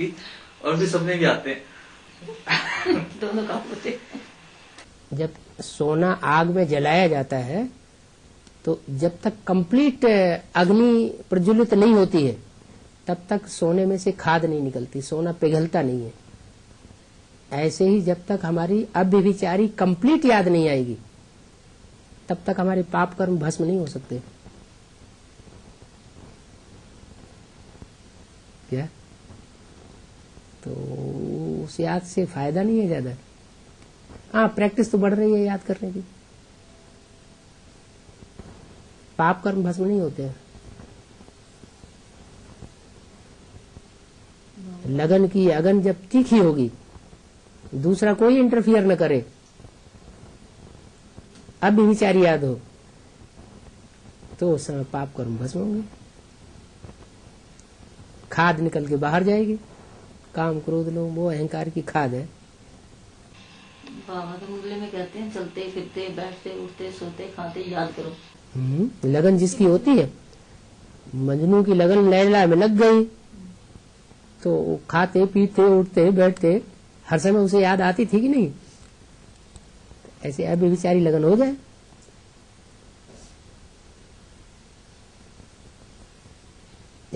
और भी सपने भी आते हैं। दोनों काम होते हैं। जब सोना आग में जलाया जाता है तो जब तक कंप्लीट अग्नि प्रज्वलित नहीं होती है तब तक सोने में से खाद नहीं निकलती, सोना पिघलता नहीं है। ऐसे ही जब तक हमारी अव्यभिचारी कंप्लीट याद नहीं आएगी तब तक हमारे पाप कर्म भस्म नहीं हो सकते। क्या? तो उस याद से फायदा नहीं है ज्यादा। हाँ, प्रैक्टिस तो बढ़ रही है याद करने की। पाप कर्म भस्म नहीं होते हैं। लगन की अगन जब तीखी होगी, दूसरा कोई इंटरफियर न करे, अब भी विचारी याद हो, तो उस समय पाप कर्म भस्म होंगे, खाद निकल के बाहर जाएगी। काम क्रोध लोभ वो अहंकार की खाद है। बाबा तो मुरली में कहते हैं चलते फिरते बैठते उठते सोते खाते याद करो। लगन जिसकी होती है, मजनू की लगन लैला में लग गई तो खाते पीते उठते बैठते हर समय उसे याद आती थी कि नहीं? ऐसे अब बेचारी लगन हो जाए।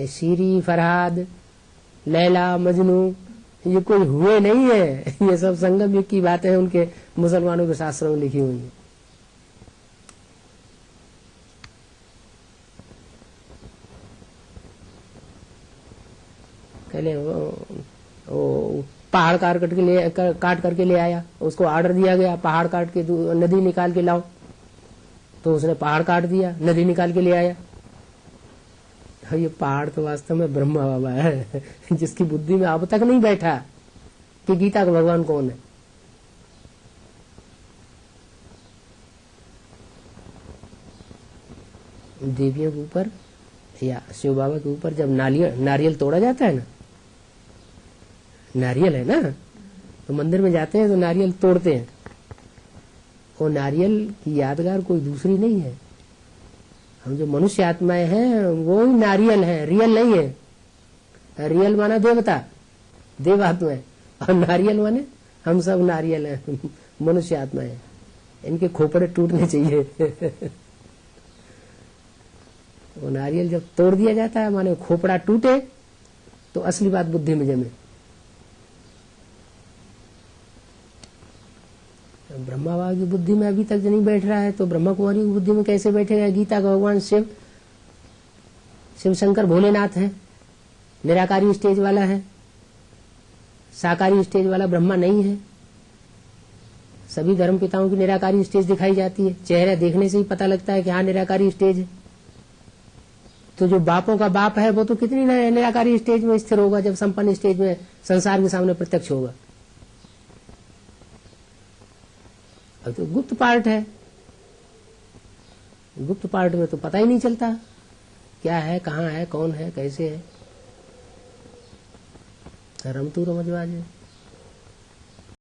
शीरी फरहाद लैला मजनू ये कोई हुए नहीं है, ये सब संगम युग की बातें हैं, उनके मुसलमानों के शास्त्रों में लिखी हुई है। पहले वो पहाड़ काट करके ले आया, उसको ऑर्डर दिया गया पहाड़ काट के नदी निकाल के लाओ, तो उसने पहाड़ काट दिया, नदी निकाल के ले आया। ये पहाड़ तो वास्तव में ब्रह्मा बाबा है, जिसकी बुद्धि में अब तक नहीं बैठा कि गीता का भगवान कौन है। देवियों के ऊपर या शिव बाबा के ऊपर जब नारियल तोड़ा जाता है ना, नारियल है ना, तो मंदिर में जाते हैं तो नारियल तोड़ते हैं। वो नारियल की यादगार कोई दूसरी नहीं है। हम जो मनुष्य आत्माएं हैं वो ही नारियल है, रियल नहीं है। रियल माना देवता, देव आत्माएं, और नारियल माने हम सब नारियल हैं, मनुष्य आत्माएं। इनके खोपड़े टूटने चाहिए। वो नारियल जब तोड़ दिया जाता है माने खोपड़ा टूटे तो असली बात बुद्धि में जमे। ब्रह्मा बाबा की बुद्धि में अभी तक नहीं बैठ रहा है तो ब्रह्मा कुमारी की बुद्धि में कैसे बैठेगा? गीता का भगवान शिव शंकर भोलेनाथ है, निराकारी स्टेज वाला है, साकारी स्टेज वाला ब्रह्मा नहीं है। सभी धर्म पिताओं की निराकारी स्टेज दिखाई जाती है, चेहरा देखने से ही पता लगता है कि हाँ निराकारी स्टेज है। तो जो बापों का बाप है वो तो कितनी निराकारी स्टेज में स्थिर होगा जब संपन्न स्टेज में संसार के सामने प्रत्यक्ष होगा। अब तो गुप्त पार्ट है, गुप्त पार्ट में तो पता ही नहीं चलता क्या है, कहाँ है, कौन है, कैसे है। रमतू रमजबाज है।